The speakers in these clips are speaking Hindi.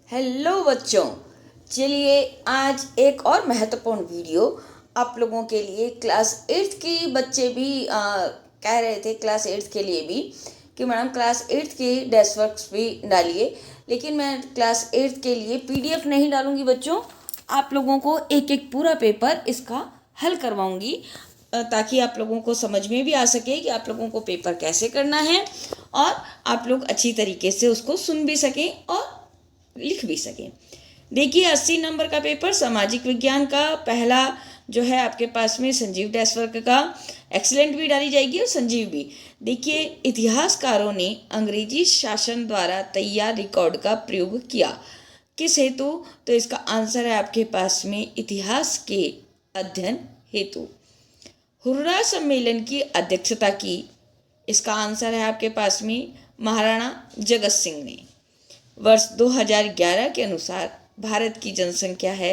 हेलो बच्चों, चलिए आज एक और महत्वपूर्ण वीडियो आप लोगों के लिए क्लास 8th की बच्चे भी कह रहे थे क्लास 8th के लिए भी कि मैडम क्लास 8th के डेस्क वर्क्स भी डालिए। लेकिन मैं क्लास 8th के लिए पीडीएफ नहीं डालूंगी बच्चों, आप लोगों को एक एक पूरा पेपर इसका हल करवाऊंगी ताकि आप लोगों को समझ में भी आ सके कि आप लोगों को पेपर कैसे करना है और आप लोग अच्छी तरीके से उसको सुन भी सकें और लिख भी सकें। देखिए 80 नंबर का पेपर सामाजिक विज्ञान का पहला जो है आपके पास में संजीव डेस्क वर्क का एक्सीलेंट भी डाली जाएगी और संजीव भी। देखिए इतिहासकारों ने अंग्रेजी शासन द्वारा तैयार रिकॉर्ड का प्रयोग किया किस हेतु, तो इसका आंसर है आपके पास में इतिहास के अध्ययन हेतु। हुर्रा सम्मेलन की अध्यक्षता की, इसका आंसर है आपके पास में महाराणा जगत सिंह ने। वर्ष 2011 के अनुसार भारत की जनसंख्या है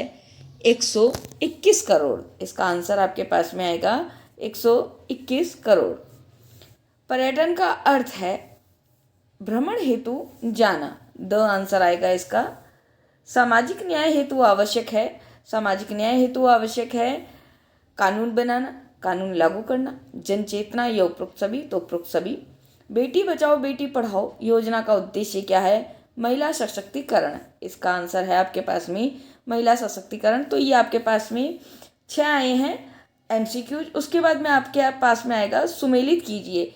121 करोड़, इसका आंसर आपके पास में आएगा 121 करोड़। पर्यटन का अर्थ है भ्रमण हेतु जाना, द आंसर आएगा इसका। सामाजिक न्याय हेतु आवश्यक है, सामाजिक न्याय हेतु आवश्यक है कानून बनाना, कानून लागू करना, जन चेतना या उपरोक्त सभी, तो उपरोक्त सभी। बेटी बचाओ बेटी पढ़ाओ योजना का उद्देश्य क्या है, महिला सशक्तिकरण, इसका आंसर है आपके पास में महिला सशक्तिकरण। तो ये आपके पास में 6 आए हैं एमसीक्यूज। उसके बाद में आपके पास में आएगा सुमेलित कीजिए,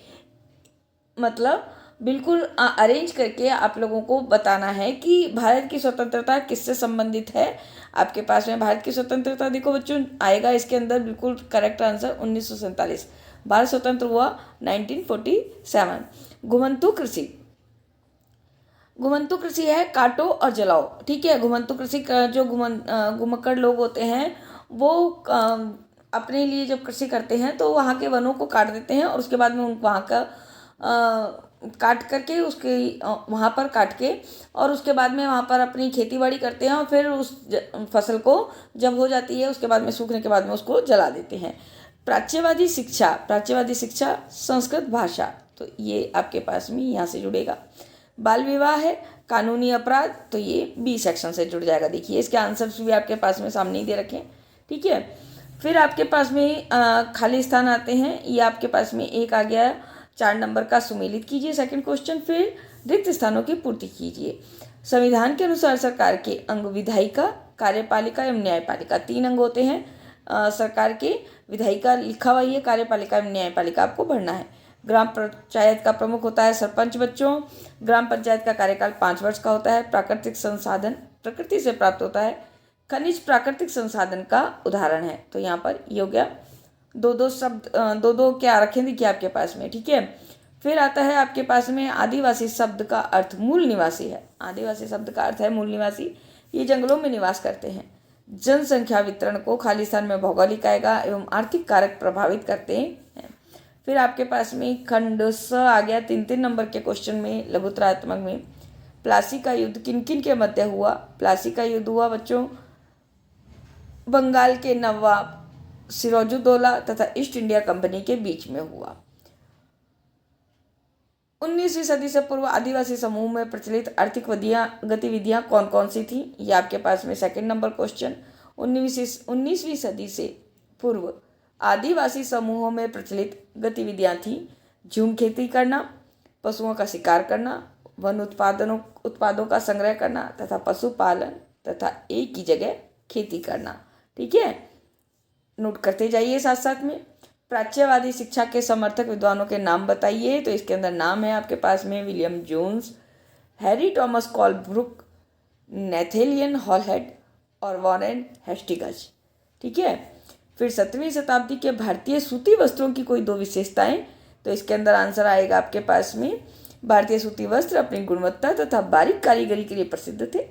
मतलब बिल्कुल अरेंज करके आप लोगों को बताना है कि भारत की स्वतंत्रता किससे संबंधित है। आपके पास में भारत की स्वतंत्रता देखो बच्चों आएगा इसके अंदर बिल्कुल करेक्ट आंसर 1947, भारत स्वतंत्र हुआ 1947। घुमंतु कृषि, घुमंतु कृषि है काटो और जलाओ, ठीक है। घुमंतु कृषि का जो घुमक्कड़ लोग होते हैं वो अपने लिए जब कृषि करते हैं तो वहाँ के वनों को काट देते हैं और उसके बाद में वहाँ का काट करके उसके वहाँ पर काट के और उसके बाद में वहाँ पर अपनी खेती बाड़ी करते हैं और फिर उस फसल को जब हो जाती है उसके बाद में सूखने के बाद में उसको जला देते हैं। प्राच्यवादी शिक्षा, प्राच्यवादी शिक्षा संस्कृत भाषा, तो ये आपके पास में यहाँ से जुड़ेगा। बाल विवाह है कानूनी अपराध, तो ये बी सेक्शन से जुड़ जाएगा। देखिए इसके आंसर्स भी आपके पास में सामने ही दे रखे हैं, ठीक है। फिर आपके पास में खाली स्थान आते हैं, ये आपके पास में एक आ गया 4 नंबर का सुमेलित कीजिए सेकंड क्वेश्चन। फिर रिक्त स्थानों की पूर्ति कीजिए। संविधान के अनुसार सरकार के अंग विधायिका, कार्यपालिका एवं न्यायपालिका, 3 अंग होते हैं सरकार के। विधायिका लिखा हुआ है, कार्यपालिका एवं न्यायपालिका आपको भरना है। ग्राम पंचायत का प्रमुख होता है सरपंच बच्चों। ग्राम पंचायत का कार्यकाल 5 वर्ष का होता है। प्राकृतिक संसाधन प्रकृति से प्राप्त होता है। खनिज प्राकृतिक संसाधन का उदाहरण है, तो यहाँ पर ये हो गया। दो शब्द दो क्या रखें देखिए आपके पास में, ठीक है। फिर आता है आपके पास में आदिवासी शब्द का अर्थ मूल निवासी है। आदिवासी शब्द का अर्थ है मूल निवासी, ये जंगलों में निवास करते हैं। जनसंख्या वितरण को खाली स्थान में भौगोलिक आएगा एवं आर्थिक कारक प्रभावित करते हैं। फिर आपके पास में खंड स आ गया 3 नंबर के क्वेश्चन में लघुत्रात्मक में। प्लासी का युद्ध किन किन के मध्य हुआ, प्लासी का युद्ध हुआ बच्चों बंगाल के नवाब सिराजुद्दौला तथा ईस्ट इंडिया कंपनी के बीच में हुआ। 19वीं सदी से पूर्व आदिवासी समूह में प्रचलित आर्थिक गतिविधियां कौन कौन सी थी, ये आपके पास में 2 नंबर क्वेश्चन। 19वीं सदी से पूर्व आदिवासी समूहों में प्रचलित गतिविधियां थी झूम खेती करना, पशुओं का शिकार करना, वन उत्पादों का संग्रह करना तथा पशुपालन तथा एक ही जगह खेती करना, ठीक है। नोट करते जाइए साथ साथ में। प्राच्यवादी शिक्षा के समर्थक विद्वानों के नाम बताइए, तो इसके अंदर नाम है आपके पास में William Jones, Henry Thomas Colebrooke, Nathaniel Halhed और वॉरेन हेस्टिगज, ठीक है। फिर 7वीं शताब्दी के भारतीय सूती वस्त्रों की कोई 2 विशेषताएं, तो इसके अंदर आंसर आएगा आपके पास में भारतीय सूती वस्त्र अपनी गुणवत्ता तथा बारीक कारीगरी के लिए प्रसिद्ध थे।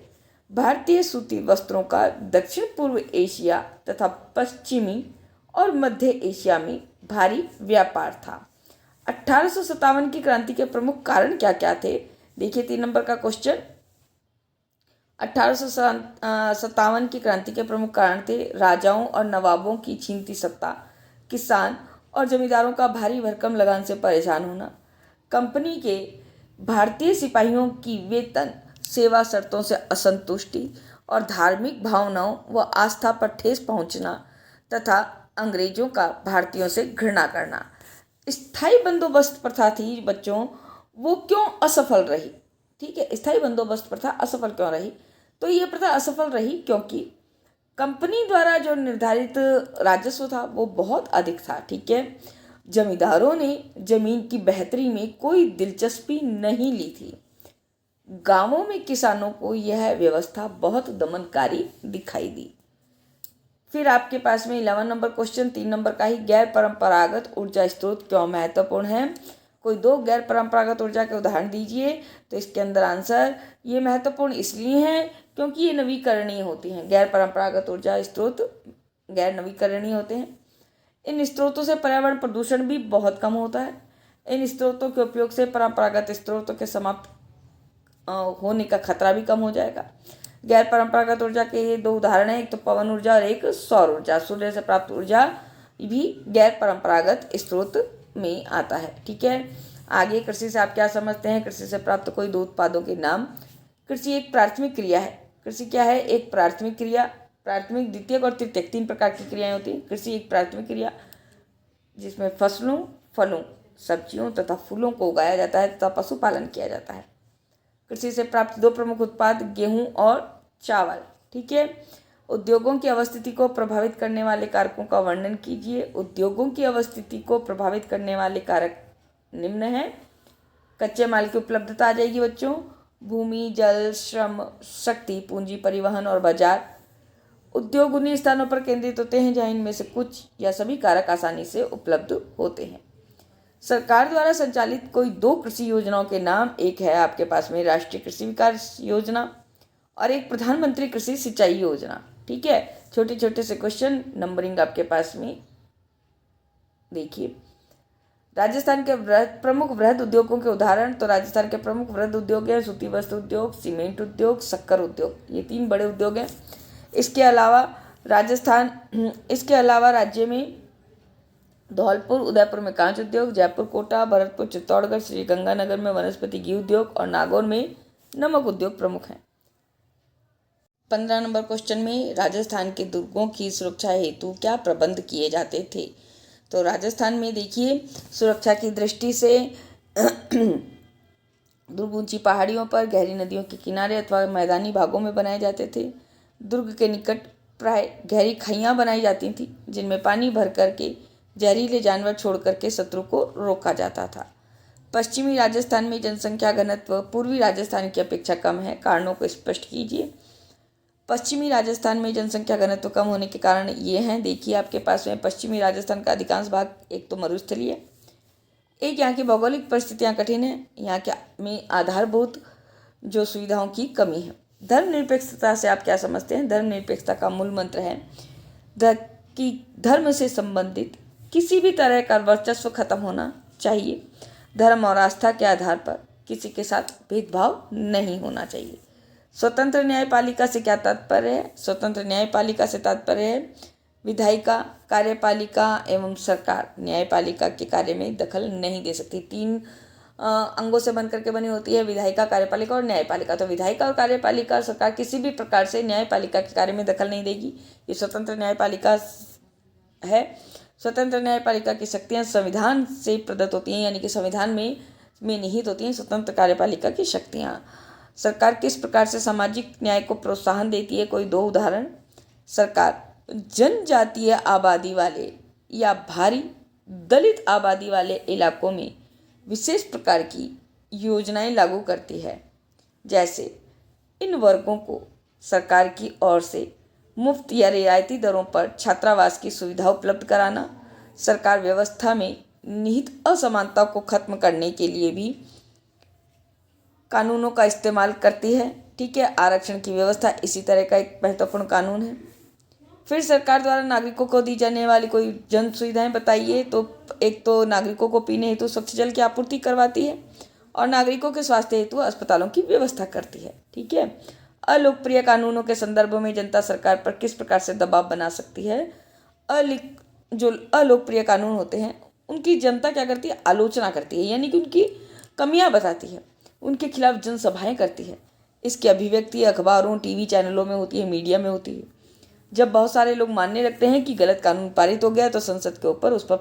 भारतीय सूती वस्त्रों का दक्षिण पूर्व एशिया तथा पश्चिमी और मध्य एशिया में भारी व्यापार था। 1857 की क्रांति के प्रमुख कारण क्या क्या थे, देखिए 3 नंबर का क्वेश्चन। 1857 की क्रांति के प्रमुख कारण थे राजाओं और नवाबों की छीनती सत्ता, किसान और जमींदारों का भारी भरकम लगान से परेशान होना, कंपनी के भारतीय सिपाहियों की वेतन सेवा शर्तों से असंतुष्टि और धार्मिक भावनाओं व आस्था पर ठेस पहुंचना तथा अंग्रेजों का भारतीयों से घृणा करना। स्थायी बंदोबस्त प्रथा थी बच्चों, वो क्यों असफल रही? ठीक है, स्थायी बंदोबस्त प्रथा असफल क्यों रही? तो ये प्रथा असफल रही क्योंकि कंपनी द्वारा जो निर्धारित राजस्व था वो बहुत अधिक था। ठीक है, जमींदारों ने जमीन की बेहतरी में कोई दिलचस्पी नहीं ली थी। गांवों में किसानों को यह व्यवस्था बहुत दमनकारी दिखाई दी। फिर आपके पास में 11 नंबर क्वेश्चन 3 नंबर का ही, गैर परंपरागत ऊर्जा स्रोत क्यों महत्वपूर्ण है? कोई दो गैर परंपरागत ऊर्जा के उदाहरण दीजिए। तो इसके अंदर आंसर, ये महत्वपूर्ण इसलिए हैं क्योंकि ये नवीकरणीय होती हैं। गैर परंपरागत ऊर्जा स्रोत गैर नवीकरणीय होते हैं। इन स्रोतों से पर्यावरण प्रदूषण भी बहुत कम होता है। इन स्रोतों के उपयोग से परंपरागत स्रोतों के समाप्त होने का खतरा भी कम हो जाएगा। गैर परंपरागत ऊर्जा के ये दो उदाहरण हैं, एक तो पवन ऊर्जा और एक सौर ऊर्जा। सूर्य से प्राप्त ऊर्जा भी गैर परंपरागत स्रोत में आता है। ठीक है, आगे कृषि से आप क्या समझते हैं? कृषि से प्राप्त कोई दो उत्पादों के नाम। कृषि एक प्राथमिक क्रिया है। कृषि क्या है? एक प्राथमिक क्रिया। प्राथमिक, द्वितीयक और तृतीयक 3 प्रकार की क्रियाएं होती हैं। कृषि एक प्राथमिक क्रिया जिसमें फसलों, फलों, सब्जियों तथा फूलों को उगाया जाता है तथा पशुपालन किया जाता है। कृषि से प्राप्त दो प्रमुख उत्पाद गेहूं और चावल। ठीक है, उद्योगों की अवस्थिति को प्रभावित करने वाले कारकों का वर्णन कीजिए। उद्योगों की अवस्थिति को प्रभावित करने वाले कारक निम्न हैं। कच्चे माल की उपलब्धता आ जाएगी बच्चों, भूमि, जल, श्रम, शक्ति, पूंजी, परिवहन और बाजार। उद्योग उन्हीं स्थानों पर केंद्रित होते हैं जहां इनमें से कुछ या सभी कारक आसानी से उपलब्ध होते हैं। सरकार द्वारा संचालित कोई दो कृषि योजनाओं के नाम। एक है आपके पास में राष्ट्रीय कृषि विकास योजना और एक प्रधानमंत्री कृषि सिंचाई योजना। ठीक है, छोटे छोटे से क्वेश्चन, नंबरिंग आपके पास में देखिए। राजस्थान के प्रमुख वृहद उद्योगों के उदाहरण। तो राजस्थान के प्रमुख वृहद उद्योग हैं सूती वस्त्र उद्योग, सीमेंट उद्योग, शक्कर उद्योग। ये 3 बड़े उद्योग हैं। इसके अलावा राज्य में धौलपुर, उदयपुर में कांच उद्योग, जयपुर, कोटा, भरतपुर, चित्तौड़गढ़, श्रीगंगानगर में वनस्पति घी उद्योग और नागौर में नमक उद्योग प्रमुख हैं। 15 नंबर क्वेश्चन में, राजस्थान के दुर्गों की सुरक्षा हेतु क्या प्रबंध किए जाते थे? तो राजस्थान में देखिए, सुरक्षा की दृष्टि से दुर्ग ऊंची पहाड़ियों पर, गहरी नदियों के किनारे अथवा मैदानी भागों में बनाए जाते थे। दुर्ग के निकट प्राय गहरी खाइयाँ बनाई जाती थी जिनमें पानी भर करके जहरीले जानवर छोड़ करके शत्रु को रोका जाता था। पश्चिमी राजस्थान में जनसंख्या घनत्व पूर्वी राजस्थान की अपेक्षा कम है। कारणों को स्पष्ट कीजिए। पश्चिमी राजस्थान में जनसंख्या घनत्व कम होने के कारण ये हैं, देखिए आपके पास में पश्चिमी राजस्थान का अधिकांश भाग एक तो मरुस्थलीय है, एक यहाँ की भौगोलिक परिस्थितियाँ कठिन है, यहाँ के में आधारभूत जो सुविधाओं की कमी है। धर्मनिरपेक्षता से आप क्या समझते हैं? धर्मनिरपेक्षता का मूल मंत्र है कि धर्म से संबंधित किसी भी तरह का वर्चस्व खत्म होना चाहिए। धर्म और आस्था के आधार पर किसी के साथ भेदभाव नहीं होना चाहिए। स्वतंत्र न्यायपालिका से क्या तात्पर्य है? स्वतंत्र न्यायपालिका से तात्पर्य है विधायिका, कार्यपालिका एवं सरकार न्यायपालिका के कार्य में दखल नहीं दे सकती। 3 अंगों से बनकर के बनी होती है, विधायिका, कार्यपालिका और न्यायपालिका। तो विधायिका और कार्यपालिका, सरकार किसी भी प्रकार से न्यायपालिका के कार्य में दखल नहीं देगी। ये स्वतंत्र न्यायपालिका है। स्वतंत्र न्यायपालिका की शक्तियाँ संविधान से प्रदत्त होती हैं, यानी कि संविधान में निहित होती हैं स्वतंत्र कार्यपालिका की शक्तियाँ। सरकार किस प्रकार से सामाजिक न्याय को प्रोत्साहन देती है? कोई 2 उदाहरण। सरकार जनजातीय आबादी वाले या भारी दलित आबादी वाले इलाकों में विशेष प्रकार की योजनाएं लागू करती है, जैसे इन वर्गों को सरकार की ओर से मुफ्त या रियायती दरों पर छात्रावास की सुविधा उपलब्ध कराना। सरकार व्यवस्था में निहित असमानता को खत्म करने के लिए भी कानूनों का इस्तेमाल करती है। ठीक है, आरक्षण की व्यवस्था इसी तरह का एक महत्वपूर्ण कानून है। फिर सरकार द्वारा नागरिकों को दी जाने वाली कोई जन सुविधाएं बताइए। तो एक तो नागरिकों को पीने हेतु स्वच्छ जल की आपूर्ति करवाती है और नागरिकों के स्वास्थ्य हेतु अस्पतालों की व्यवस्था करती है। ठीक है, अलोकप्रिय कानूनों के संदर्भ में जनता सरकार पर किस प्रकार से दबाव बना सकती है? जो अलोकप्रिय कानून होते हैं उनकी जनता क्या करती है? आलोचना करती है, यानी कि उनकी कमियां बताती है, उनके खिलाफ जनसभाएं करती है। इसकी अभिव्यक्ति अखबारों, टीवी चैनलों में होती है, मीडिया में होती है। जब बहुत सारे लोग मानने लगते हैं कि गलत कानून पारित हो गया तो संसद के ऊपर उस पर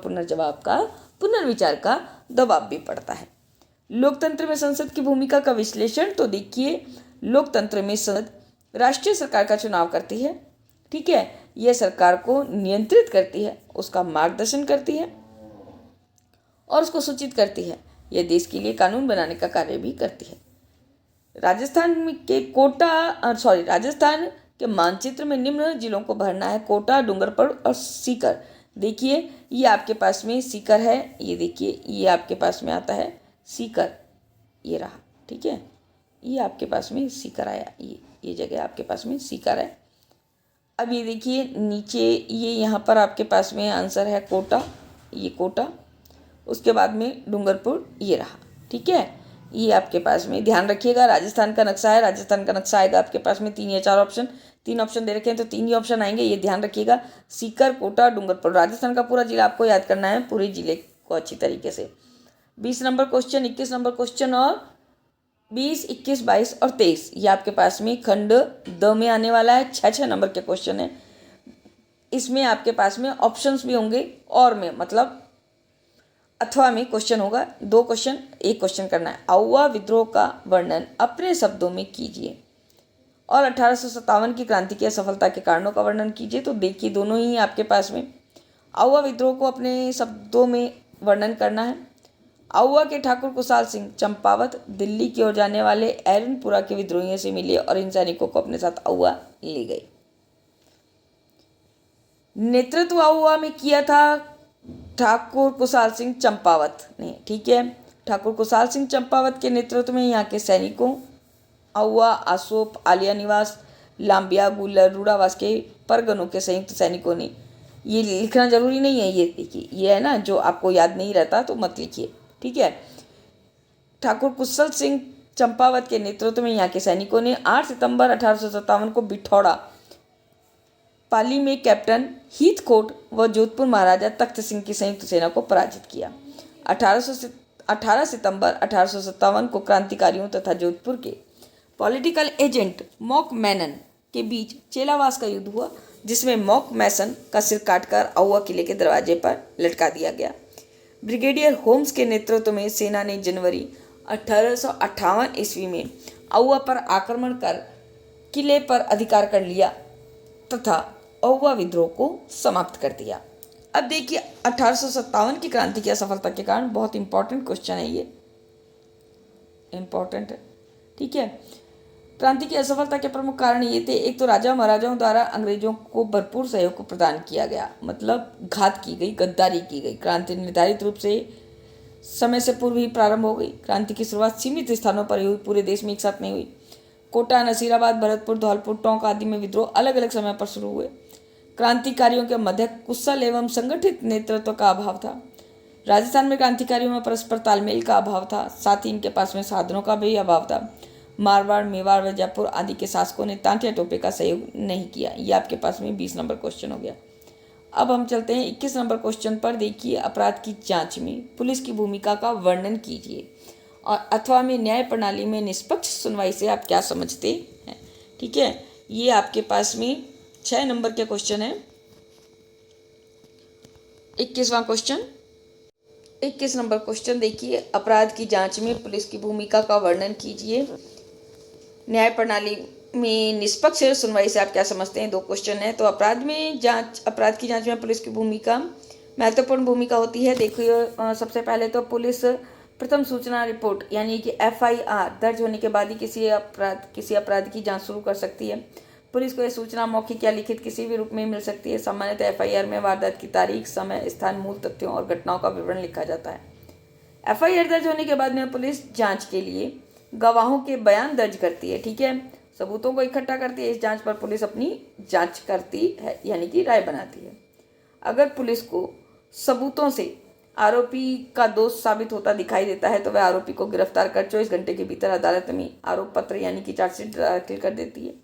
पुनर्विचार का दबाव भी पड़ता है। लोकतंत्र में संसद की भूमिका का विश्लेषण तो देखिए, लोकतंत्र में संसद राष्ट्रीय सरकार का चुनाव करती है, ठीक है। यह सरकार को नियंत्रित करती है, उसका मार्गदर्शन करती है और उसको सूचित करती है। यह देश के लिए कानून बनाने का कार्य भी करती है। राजस्थान के मानचित्र में निम्न जिलों को भरना है: कोटा, डूंगरपुर और सीकर। देखिए ये आपके पास में सीकर है, ये देखिए ये आपके पास में आता है सीकर, ये रहा, ठीक है। ये आपके पास में सीकर आया, ये जगह आपके पास में सीकर है। अब ये देखिए नीचे ये यहाँ पर आपके पास में आंसर है कोटा, ये कोटा, उसके बाद में डूंगरपुर, ये रहा, ठीक है। ये आपके पास में ध्यान रखिएगा, राजस्थान का नक्शा है, राजस्थान का नक्शा आएगा आपके पास में 3 या 4 ऑप्शन, 3 ऑप्शन दे रखे हैं तो 3 ही ऑप्शन आएंगे, ये ध्यान रखिएगा। सीकर, कोटा, डूंगरपुर, राजस्थान का पूरा जिला आपको याद करना है, पूरे जिले को अच्छी तरीके से। 20 नंबर क्वेश्चन, 21 नंबर क्वेश्चन और 20, 21, 22 और 23 ये आपके पास में खंड द में आने वाला है। 6 नंबर के क्वेश्चन है, इसमें आपके पास में ऑप्शंस भी होंगे और में मतलब अथवा में क्वेश्चन होगा, 2 क्वेश्चन, 1 क्वेश्चन करना है। आउवा विद्रोह का वर्णन अपने शब्दों में कीजिए और 1857 की क्रांति की असफलता के कारणों का वर्णन कीजिए। तो देखिए दोनों ही आपके पास में, आउवा विद्रोह को अपने शब्दों में वर्णन करना है। आउवा के ठाकुर कुशाल सिंह चंपावत दिल्ली की ओर जाने वाले एरनपुरा के विद्रोहियों से मिले और इन सैनिकों को अपने साथ आउवा ले गए। नेतृत्व आउवा में किया था ठाकुर कुशाल सिंह चंपावत ने, ठीक है। ठाकुर कुशाल सिंह चंपावत के नेतृत्व में यहाँ के सैनिकों आउवा, आसोप, आलिया निवास, लांबिया, गुलर, रूड़ावास के परगनों के संयुक्त सैनिकों ने, ये लिखना जरूरी नहीं है, ये देखिए ये है ना जो आपको याद नहीं रहता तो मत लिखिए, ठीक है। ठाकुर कुशल सिंह चंपावत के नेतृत्व में यहाँ के सैनिकों ने 8 सितंबर 1857 को बिठौड़ा पाली में कैप्टन हीथकोट व जोधपुर महाराजा तख्त सिंह की संयुक्त सेना को पराजित किया। 18 सितंबर 1857 को क्रांतिकारियों तथा जोधपुर के पॉलिटिकल एजेंट मॉक मैनन के बीच चेलावास का युद्ध हुआ, जिसमें मॉक मैसन का सिर काटकर आउवा किले के दरवाजे पर लटका दिया गया। ब्रिगेडियर होम्स के नेतृत्व में सेना ने जनवरी 1858 ईस्वी में आउवा पर आक्रमण कर किले पर अधिकार कर लिया तथा आउवा विद्रोह को समाप्त कर दिया। अब देखिए 1857 की क्रांति की असफलता के कारण, बहुत इंपॉर्टेंट क्वेश्चन है ये, इंपॉर्टेंट है, ठीक है। क्रांति की असफलता के प्रमुख कारण ये थे, एक तो राजा महाराजाओं द्वारा अंग्रेजों को भरपूर सहयोग को प्रदान किया गया, मतलब घात की गई, गद्दारी की गई। क्रांति निर्धारित रूप से समय से पूर्व ही प्रारंभ हो गई। क्रांति की शुरुआत सीमित स्थानों पर हुई, पूरे देश में एक साथ नहीं हुई। कोटा, नसीराबाद, भरतपुर, धौलपुर, टोंक आदि में विद्रोह अलग अलग समय पर शुरू हुए। क्रांतिकारियों के मध्य कुशल एवं संगठित नेतृत्व का अभाव था। राजस्थान में क्रांतिकारियों में परस्पर तालमेल का अभाव था, साथ ही इनके पास में साधनों का भी अभाव था। मारवाड़, मेवाड़ व जयपुर आदि के शासकों ने तांत्या टोपे का सहयोग नहीं किया। ये आपके पास में 20 नंबर क्वेश्चन हो गया। अब हम चलते हैं 21 नंबर क्वेश्चन पर। देखिए, अपराध की जांच में पुलिस की भूमिका का वर्णन कीजिए और अथवा में न्याय प्रणाली में निष्पक्ष सुनवाई से आप क्या समझते हैं, ठीक है। ये आपके पास में 6 नंबर के क्वेश्चन है। 21वां क्वेश्चन, 21 नंबर क्वेश्चन देखिए, अपराध की जांच में पुलिस की भूमिका का वर्णन कीजिए, न्याय प्रणाली में निष्पक्ष सुनवाई से आप क्या समझते हैं। 2 क्वेश्चन है। तो अपराध की जांच में पुलिस की भूमिका महत्वपूर्ण भूमिका होती है। देखिए सबसे पहले तो पुलिस प्रथम सूचना रिपोर्ट यानी कि FIR दर्ज होने के बाद ही किसी अपराध की जांच शुरू कर सकती है। पुलिस को यह सूचना मौखिक या लिखित किसी भी रूप में मिल सकती है। सामान्यतः FIR में वारदात की तारीख, समय, स्थान, मूल तथ्यों और घटनाओं का विवरण लिखा जाता है। FIR दर्ज होने के बाद में पुलिस जांच के लिए गवाहों के बयान दर्ज करती है, ठीक है, सबूतों को इकट्ठा करती है। इस जांच पर पुलिस अपनी जांच करती है यानी कि राय बनाती है। अगर पुलिस को सबूतों से आरोपी का दोष साबित होता दिखाई देता है तो वह आरोपी को गिरफ्तार कर 24 घंटे के भीतर अदालत में आरोप पत्र यानी कि चार्जशीट दाखिल कर देती है।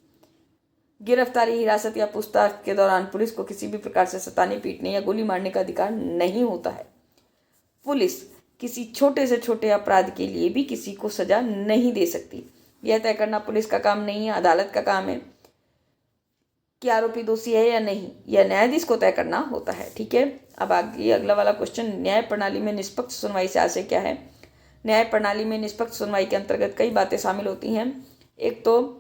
गिरफ्तारी, हिरासत या पूछताछ के दौरान पुलिस को किसी भी प्रकार से सताने, पीटने या गोली मारने का अधिकार नहीं होता है। पुलिस किसी छोटे से छोटे अपराध के लिए भी किसी को सजा नहीं दे सकती। यह तय करना पुलिस का काम नहीं है, अदालत का काम है कि आरोपी दोषी है या नहीं, यह न्यायाधीश को तय करना होता है। ठीक है, अब आगे अगला वाला क्वेश्चन, न्याय प्रणाली में निष्पक्ष सुनवाई से आशय क्या है। न्याय प्रणाली में निष्पक्ष सुनवाई के अंतर्गत कई बातें शामिल होती हैं। एक तो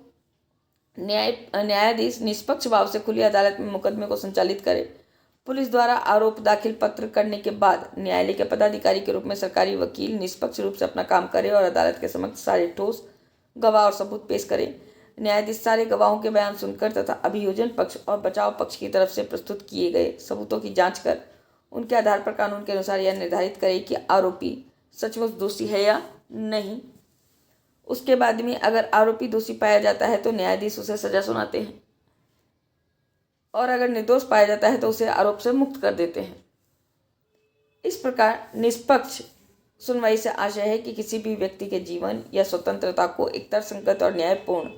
न्यायाधीश निष्पक्ष भाव से खुली अदालत में मुकदमे को संचालित करे। पुलिस द्वारा आरोप दाखिल पत्र करने के बाद न्यायालय के पदाधिकारी के रूप में सरकारी वकील निष्पक्ष रूप से अपना काम करे और अदालत के समक्ष सारे ठोस गवाह और सबूत पेश करे। न्यायाधीश सारे गवाहों के बयान सुनकर तथा अभियोजन पक्ष और बचाव पक्ष की तरफ से प्रस्तुत किए गए सबूतों की जांच कर उनके आधार पर कानून के अनुसार यह निर्धारित करे कि आरोपी सचमुच दोषी है या नहीं। उसके बाद में अगर आरोपी दोषी पाया जाता है तो न्यायाधीश उसे सजा सुनाते हैं और अगर निर्दोष पाया जाता है तो उसे आरोप से मुक्त कर देते हैं। इस प्रकार निष्पक्ष सुनवाई से आशय है कि किसी भी व्यक्ति के जीवन या स्वतंत्रता को एक तर्कसंगत और न्यायपूर्ण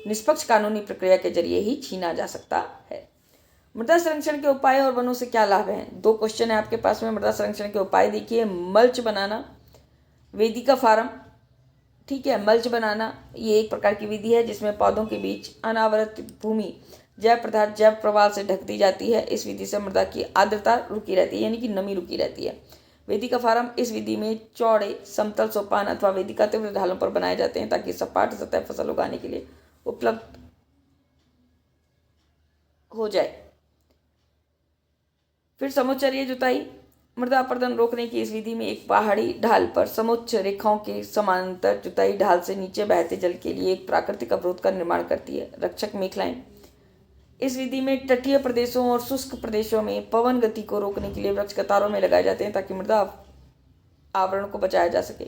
निष्पक्ष कानूनी प्रक्रिया के जरिए ही छीना जा सकता है। मृदा संरक्षण के उपाय और वनों से क्या लाभ हैं। 2 क्वेश्चन है आपके पास में। मृदा संरक्षण के उपाय देखिए, मल्च बनाना, वेदिका फार्म। ठीक है, मल्च बनाना ये एक प्रकार की विधि है जिसमें पौधों के बीच अनावृत भूमि जैव पदार्थ जैव प्रवाह से ढक दी जाती है। इस विधि से मृदा की आर्द्रता रुकी रहती है, यानी कि नमी रुकी रहती है। वेदिका फार्म इस विधि में चौड़े समतल सोपान अथवा वेदिका तीव्र ढालों पर बनाए जाते हैं ताकि सपाट सतह फसल उगाने के लिए उपलब्ध हो जाए। फिर समोच्चरीय जुताई, मृदा अपरदन रोकने की इस विधि में एक पहाड़ी ढाल पर समोच्च रेखाओं के समानांतर जुताई ढाल से नीचे बहते जल के लिए एक प्राकृतिक अवरोध का निर्माण करती है। रक्षक मेखलाएं, इस विधि में तटीय प्रदेशों और शुष्क प्रदेशों में पवन गति को रोकने के लिए वृक्ष कतारों में लगाए जाते हैं ताकि मृदा आवरण को बचाया जा सके।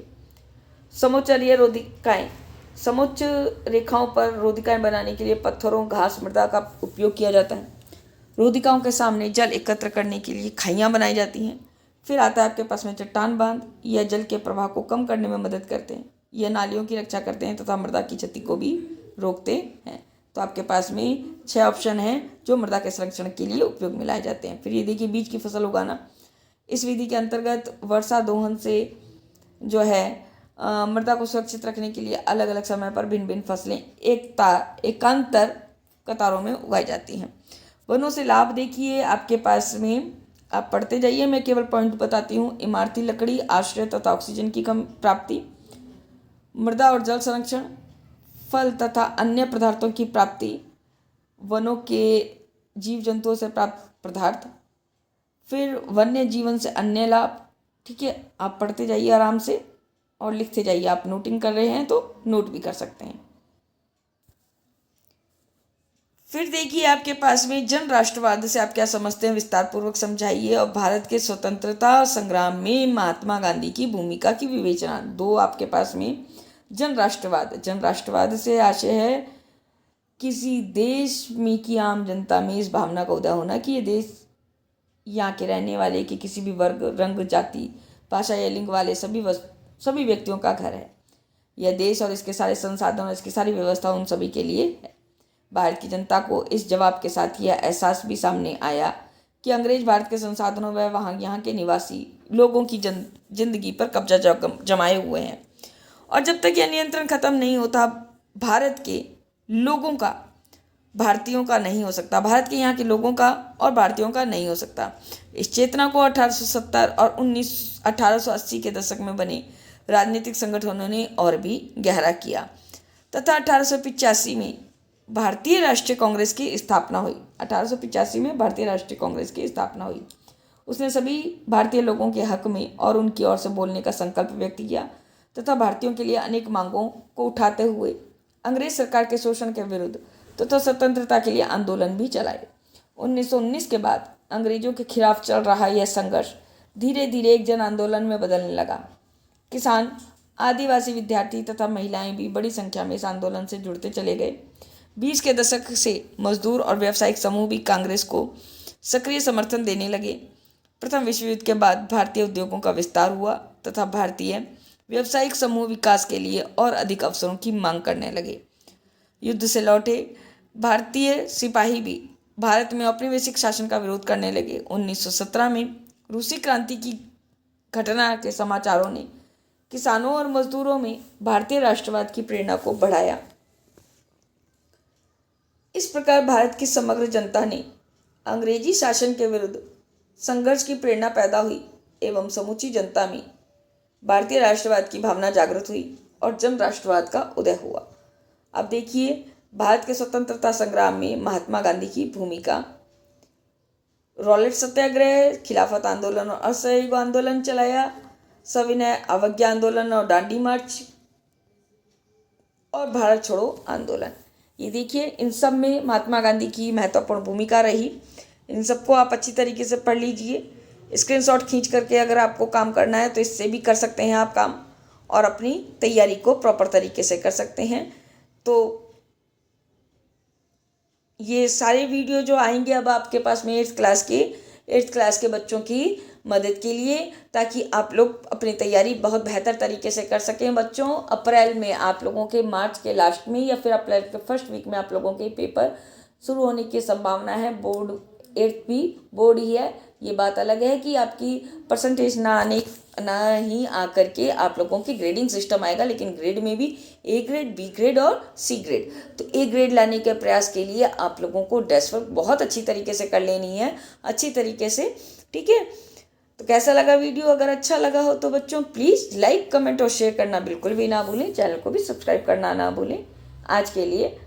समोच्चरीय रोधिकाएं, समोच्च रेखाओं पर रोधिकाएं बनाने के लिए पत्थरों घास मृदा का उपयोग किया जाता है। रोधिकाओं के सामने जल एकत्र करने के लिए खाइयां बनाई जाती हैं। फिर आता है आपके पास में चट्टान बांध, यह जल के प्रवाह को कम करने में मदद करते हैं। यह नालियों की रक्षा करते हैं तथा मृदा की क्षति को भी रोकते हैं। तो आपके पास में 6 ऑप्शन हैं जो मृदा के संरक्षण के लिए उपयोग में लाए जाते हैं। फिर ये देखिए, बीज की फसल उगाना, इस विधि के अंतर्गत वर्षा दोहन से जो है मृदा को सुरक्षित रखने के लिए अलग अलग समय पर भिन्न भिन्न फसलें एकांतर कतारों में उगाई जाती हैं। वनों से लाभ देखिए आपके पास में, आप पढ़ते जाइए, मैं केवल पॉइंट बताती हूँ। इमारती लकड़ी, आश्रय तथा ऑक्सीजन की कम प्राप्ति, मृदा और जल संरक्षण, फल तथा अन्य पदार्थों की प्राप्ति, वनों के जीव जंतुओं से प्राप्त पदार्थ, फिर वन्य जीवन से अन्य लाभ। ठीक है, आप पढ़ते जाइए आराम से और लिखते जाइए। आप नोटिंग कर रहे हैं तो नोट भी कर सकते हैं। फिर देखिए आपके पास में जन राष्ट्रवाद से आप क्या समझते हैं, विस्तार पूर्वक समझाइए। और भारत के स्वतंत्रता संग्राम में महात्मा गांधी की भूमिका की विवेचना। 2 आपके पास में जन राष्ट्रवाद से आशय है किसी देश में की आम जनता में इस भावना का उदय होना कि ये देश यहाँ के रहने वाले कि किसी भी वर्ग, रंग, जाति, भाषा या लिंग वाले सभी व्यक्तियों का घर है। यह देश और इसके सारे संसाधन और इसकी सारी व्यवस्था उन सभी के लिए है। भारत की जनता को इस जवाब के साथ यह एहसास भी सामने आया कि अंग्रेज भारत के संसाधनों व यहाँ के निवासी लोगों की जिंदगी पर कब्जा जमाए हुए हैं और जब तक यह नियंत्रण खत्म नहीं होता भारत के लोगों का भारतीयों का नहीं हो सकता, भारत के यहाँ के लोगों का और भारतीयों का नहीं हो सकता। इस चेतना को 1870 और 1880 के दशक में बने राजनीतिक संगठनों ने और भी गहरा किया तथा 1885 में भारतीय राष्ट्रीय कांग्रेस की स्थापना हुई। 1885 में भारतीय राष्ट्रीय कांग्रेस की स्थापना हुई। उसने सभी भारतीय लोगों के हक में और उनकी ओर से बोलने का संकल्प व्यक्त किया तथा भारतीयों के लिए अनेक मांगों को उठाते हुए अंग्रेज सरकार के शोषण के विरुद्ध तथा स्वतंत्रता के लिए आंदोलन भी चलाए। 1919 के बाद अंग्रेजों के खिलाफ चल रहा यह संघर्ष धीरे धीरे एक जन आंदोलन में बदलने लगा। किसान, आदिवासी, विद्यार्थी तथा महिलाएं भी बड़ी संख्या में इस आंदोलन से जुड़ते चले गए। 20 के दशक से मजदूर और व्यावसायिक समूह भी कांग्रेस को सक्रिय समर्थन देने लगे। प्रथम विश्व युद्ध के बाद भारतीय उद्योगों का विस्तार हुआ तथा भारतीय व्यावसायिक समूह विकास के लिए और अधिक अवसरों की मांग करने लगे। युद्ध से लौटे भारतीय सिपाही भी भारत में औपनिवेशिक शासन का विरोध करने लगे। 1917 में रूसी क्रांति की घटना के समाचारों ने किसानों और मजदूरों में भारतीय राष्ट्रवाद की प्रेरणा को बढ़ाया। इस प्रकार भारत की समग्र जनता ने अंग्रेजी शासन के विरुद्ध संघर्ष की प्रेरणा पैदा हुई एवं समूची जनता में भारतीय राष्ट्रवाद की भावना जागृत हुई और जन राष्ट्रवाद का उदय हुआ। अब देखिए भारत के स्वतंत्रता संग्राम में महात्मा गांधी की भूमिका। रॉलेट सत्याग्रह, खिलाफत आंदोलन और असहयोग आंदोलन चलाया, सविनय अवज्ञा आंदोलन और दांडी मार्च और भारत छोड़ो आंदोलन। ये देखिए इन सब में महात्मा गांधी की महत्वपूर्ण भूमिका रही। इन सबको आप अच्छी तरीके से पढ़ लीजिए। स्क्रीनशॉट खींच करके अगर आपको काम करना है तो इससे भी कर सकते हैं आप काम, और अपनी तैयारी को प्रॉपर तरीके से कर सकते हैं। तो ये सारे वीडियो जो आएंगे अब आपके पास में 8th क्लास के बच्चों की मदद के लिए, ताकि आप लोग अपनी तैयारी बहुत बेहतर तरीके से कर सकें। बच्चों अप्रैल में आप लोगों के, मार्च के लास्ट में या फिर अप्रैल के फर्स्ट वीक में आप लोगों के पेपर शुरू होने की संभावना है। बोर्ड 8th भी बोर्ड ही है, ये बात अलग है कि आपकी परसेंटेज ना ही आकर के आप लोगों की ग्रेडिंग सिस्टम आएगा, लेकिन ग्रेड में भी A ग्रेड, B ग्रेड और C ग्रेड। तो A ग्रेड लाने के प्रयास के लिए आप लोगों को डेस्क वर्क बहुत अच्छी तरीके से कर लेनी है, अच्छी तरीके से, ठीक है। तो कैसा लगा वीडियो? अगर अच्छा लगा हो तो बच्चों प्लीज़ लाइक, कमेंट और शेयर करना बिल्कुल भी ना भूलें। चैनल को भी सब्सक्राइब करना ना भूलें। आज के लिए